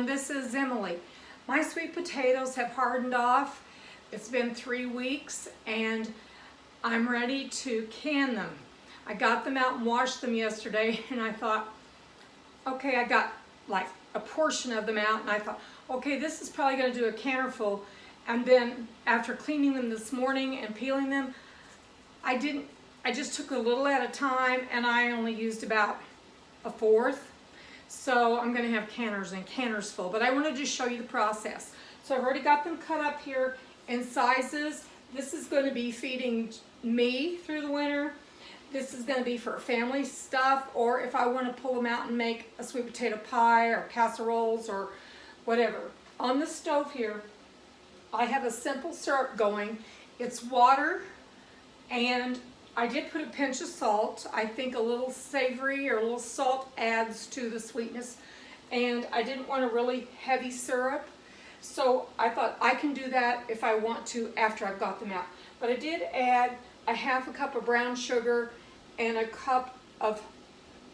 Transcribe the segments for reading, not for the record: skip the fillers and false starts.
everyone, this is Emily. My sweet potatoes have hardened off. It's been 3 weeks and I'm ready to can them. I got them out and washed them yesterday and I thought, okay, I got like a portion of them out and I thought, okay, this is probably going to do a canner full. And then after cleaning them this morning and peeling them, I just took a little at a time and I only used about a fourth. So I'm going to have canners and canners full, but I wanted to show you the process. So I've already got them cut up here in sizes. This is going to be feeding me through the winter. This is going to be for family stuff, or if I want to pull them out and make a sweet potato pie or casseroles or whatever. On the stove here, I have a simple syrup going. It's water, and I did put a pinch of salt. I think a little savory or a little salt adds to the sweetness. And I didn't want a really heavy syrup. So I thought I can do that if I want to after I've got them out. But I did add a half a cup of brown sugar and a cup of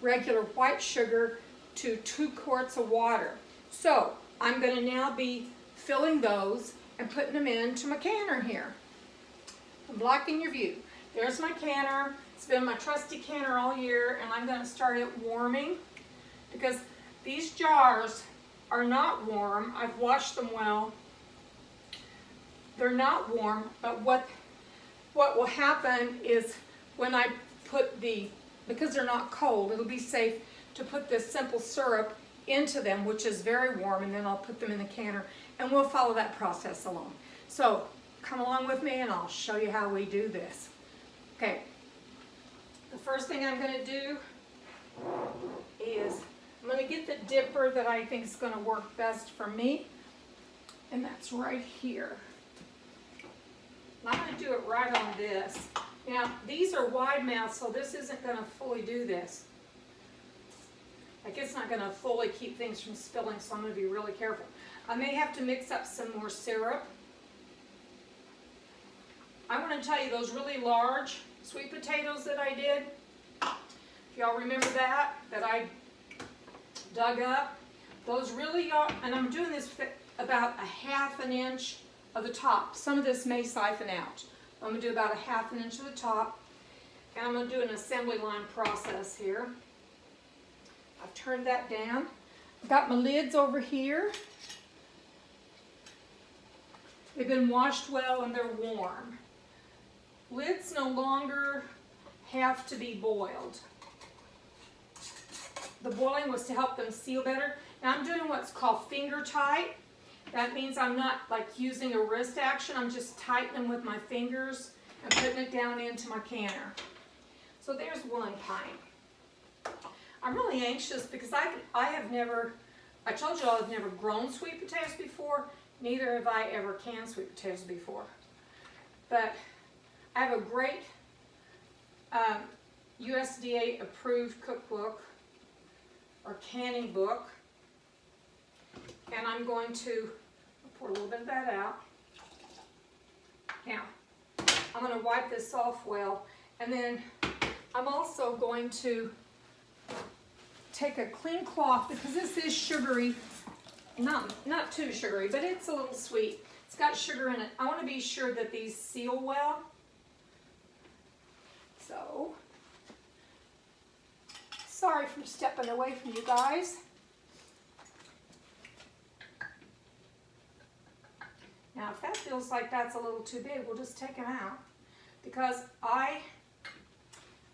regular white sugar to 2 quarts of water. So I'm going to now be filling those and putting them into my canner here. I'm blocking your view. There's my canner. It's been my trusty canner all year, and I'm going to start it warming because these jars are not warm. I've washed them well. They're not warm, but what will happen is when I put because they're not cold, it'll be safe to put this simple syrup into them, which is very warm, and then I'll put them in the canner, and we'll follow that process along. So come along with me and I'll show you how we do this. Okay, the first thing I'm going to do is I'm going to get the dipper that I think is going to work best for me, and that's right here. And I'm going to do it right on this. Now, these are wide mouth, so this isn't going to fully do this. Like, it's not going to fully keep things from spilling, so I'm going to be really careful. I may have to mix up some more syrup. I want to tell you, those really large sweet potatoes that I did, if y'all remember that I dug up, those really are, and I'm doing this about a ½ an inch of the top. Some of this may siphon out. I'm going to do about a ½ an inch of the top, and I'm going to do an assembly line process here. I've turned that down. I've got my lids over here. They've been washed well and they're warm. Lids no longer have to be boiled. The boiling was to help them seal better. Now I'm doing what's called finger tight. That means I'm not like using a wrist action. I'm just tightening them with my fingers and putting it down into my canner. So there's 1 pint. I'm really anxious because I told you all I've never grown sweet potatoes before. Neither have I ever canned sweet potatoes before. But I have a great USDA approved cookbook or canning book, and I'm going to pour a little bit of that out. Now, I'm going to wipe this off well, and then I'm also going to take a clean cloth because this is sugary, not too sugary, but it's a little sweet. It's got sugar in it. I want to be sure that these seal well. So, sorry for stepping away from you guys. Now, if that feels like that's a little too big, we'll just take them out because I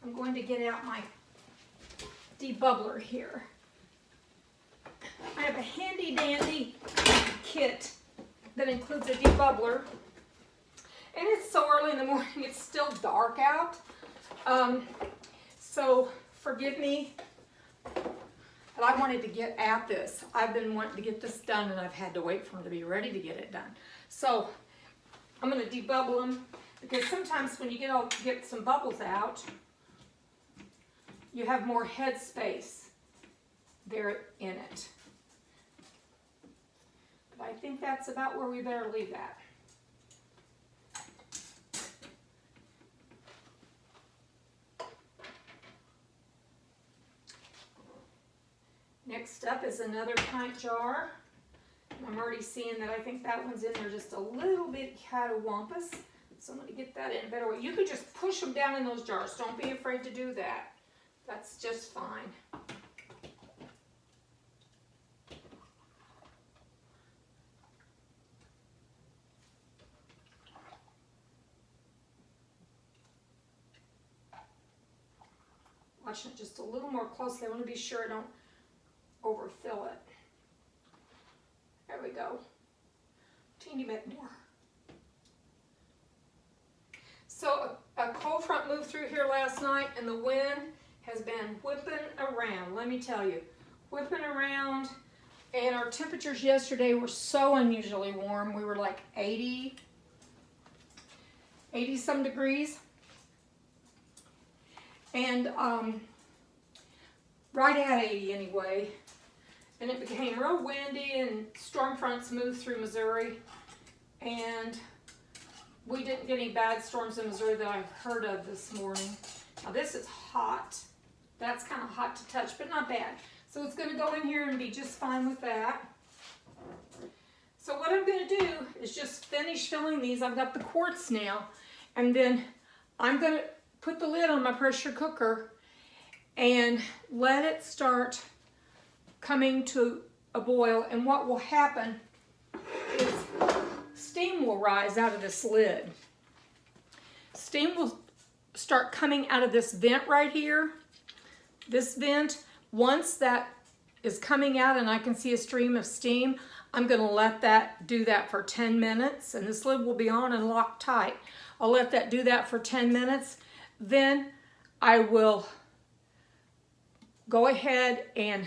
am going to get out my debubbler here. I have a handy dandy kit that includes a debubbler, and it's so early in the morning, it's still dark out. So forgive me, but I wanted to get at this. I've been wanting to get this done, and I've had to wait for them to be ready to get it done. So I'm going to debubble them because sometimes when you get some bubbles out, you have more head space there in it. But I think that's about where we better leave that. Next up is another pint jar. I'm already seeing that I think that one's in there just a little bit catawampus. So I'm going to get that in a better way. You could just push them down in those jars. Don't be afraid to do that. That's just fine. Watching it just a little more closely. I want to be sure I don't overfill it. There we go. Teeny bit more. So a cold front moved through here last night and the wind has been whipping around. Let me tell you, whipping around. And our temperatures yesterday were so unusually warm. We were like 80 some degrees. And right at 80 anyway. And it became real windy and storm fronts moved through Missouri. And we didn't get any bad storms in Missouri that I've heard of this morning. Now this is hot. That's kind of hot to touch, but not bad. So it's going to go in here and be just fine with that. So what I'm going to do is just finish filling these. I've got the quarts now. And then I'm going to put the lid on my pressure cooker and let it start coming to a boil. And what will happen is steam will rise out of this lid. Steam will start coming out of this vent right here. This vent, once that is coming out and I can see a stream of steam, I'm going to let that do that for 10 minutes. And this lid will be on and locked tight. I'll let that do that for 10 minutes. Then I will go ahead and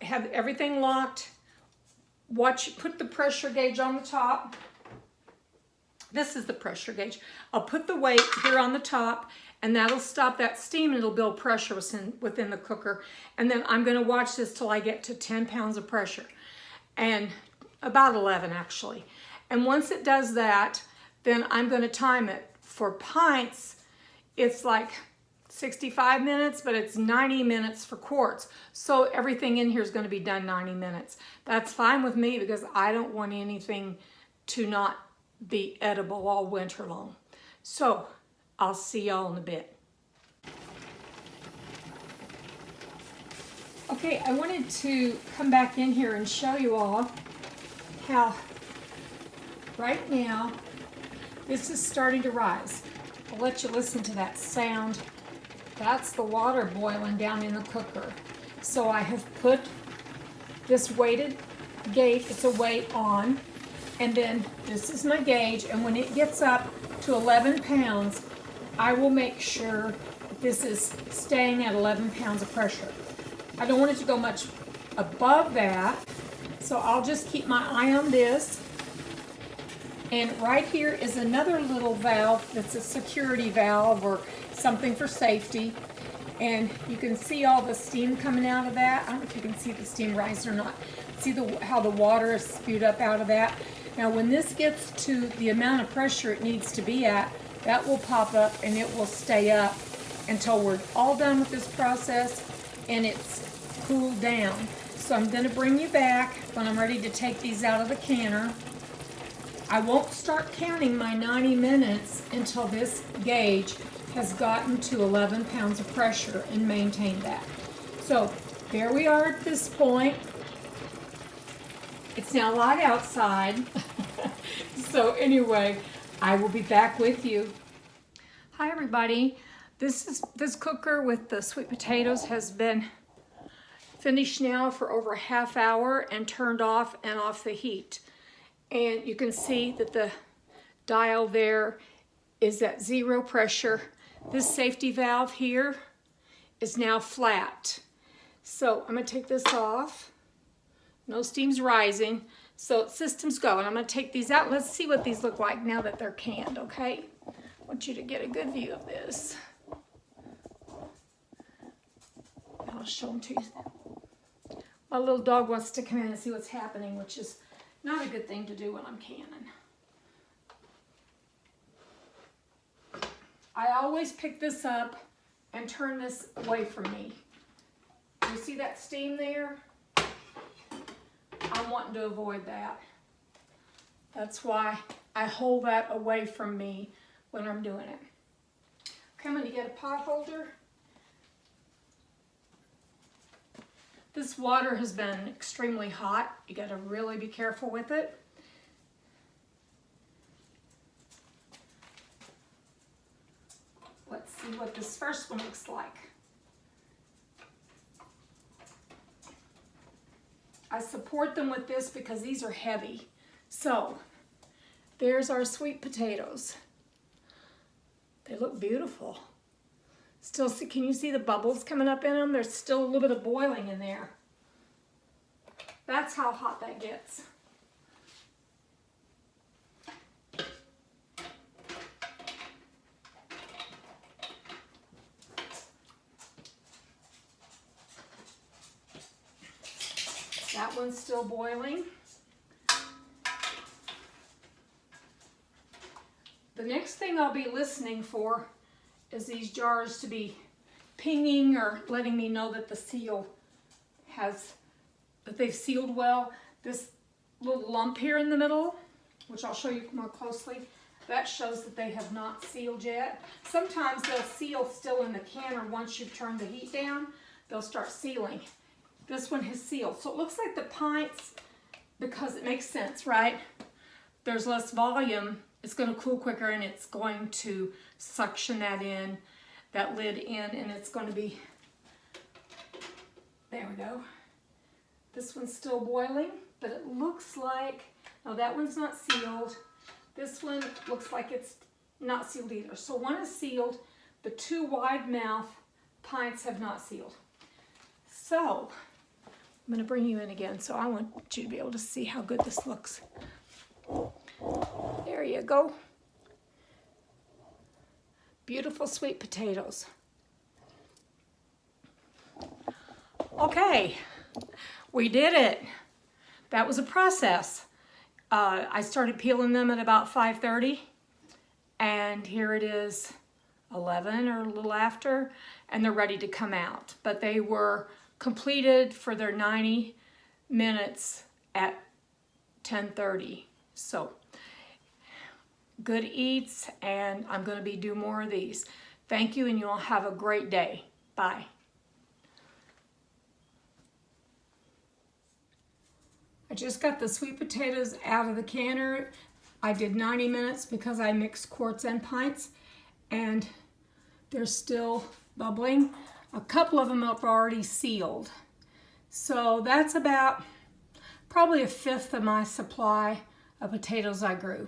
have everything locked. Put the pressure gauge on the top. This is the pressure gauge. I'll put the weight here on the top and that'll stop that steam and it'll build pressure within the cooker. And then I'm going to watch this till I get to 10 pounds of pressure. And about 11 actually. And once it does that, then I'm going to time it. For pints, it's like 65 minutes, but it's 90 minutes for quarts. So everything in here is going to be done 90 minutes. That's fine with me because I don't want anything to not be edible all winter long. So I'll see y'all in a bit. Okay, I wanted to come back in here and show you all how right now this is starting to rise. I'll let you listen to that sound. That's the water boiling down in the cooker. So I have put this weighted gauge, it's a weight on, and then this is my gauge, and when it gets up to 11 pounds, I will make sure that this is staying at 11 pounds of pressure. I don't want it to go much above that, so I'll just keep my eye on this. And right here is another little valve that's a security valve or something for safety. And you can see all the steam coming out of that. I don't know if you can see the steam rising or not. See how the water is spewed up out of that. Now when this gets to the amount of pressure it needs to be at, that will pop up and it will stay up until we're all done with this process and it's cooled down. So I'm going to bring you back when I'm ready to take these out of the canner. I won't start counting my 90 minutes until this gauge has gotten to 11 pounds of pressure and maintained that. So there we are at this point. It's now light outside. So anyway, I will be back with you. Hi everybody. This cooker with the sweet potatoes has been finished now for over a half hour and turned off and off the heat. And you can see that the dial there is at 0 pressure. This safety valve here is now flat. So I'm going to take this off. No steam's rising. So system's going. I'm going to take these out. Let's see what these look like now that they're canned, okay? I want you to get a good view of this. I'll show them to you. My little dog wants to come in and see what's happening, which is not a good thing to do when I'm canning. I always pick this up and turn this away from me. You see that steam there? I'm wanting to avoid that. That's why I hold that away from me when I'm doing it. Okay, I'm going to get a pot holder. This water has been extremely hot. You got to really be careful with it. Let's see what this first one looks like. I support them with this because these are heavy. So, there's our sweet potatoes. They look beautiful. Still, can you see the bubbles coming up in them? There's still a little bit of boiling in there. That's how hot that gets. That one's still boiling. The next thing I'll be listening for is these jars to be pinging or letting me know that the seal that they've sealed well. This little lump here in the middle, which I'll show you more closely, that shows that they have not sealed yet. Sometimes they'll seal still in the canner. Once you've turned the heat down, they'll start sealing. This one has sealed. So it looks like the pints, because it makes sense, right? There's less volume. It's going to cool quicker, and it's going to suction that lid in, and it's going to be, there we go. This one's still boiling, but it looks like, no, that one's not sealed. This one looks like it's not sealed either. So one is sealed. The two wide mouth pints have not sealed. So I'm going to bring you in again, so I want you to be able to see how good this looks. There you go. Beautiful sweet potatoes. Okay, we did it. That was a process. I started peeling them at about 5:30, and here it is 11 or a little after, and they're ready to come out. But they were completed for their 90 minutes at 10:30. So good eats, and I'm going to do more of these. Thank you, and you all have a great day. Bye. I just got the sweet potatoes out of the canner. I did 90 minutes because I mixed quarts and pints, and they're still bubbling. A couple of them are already sealed. So that's about probably a fifth of my supply of potatoes I grew.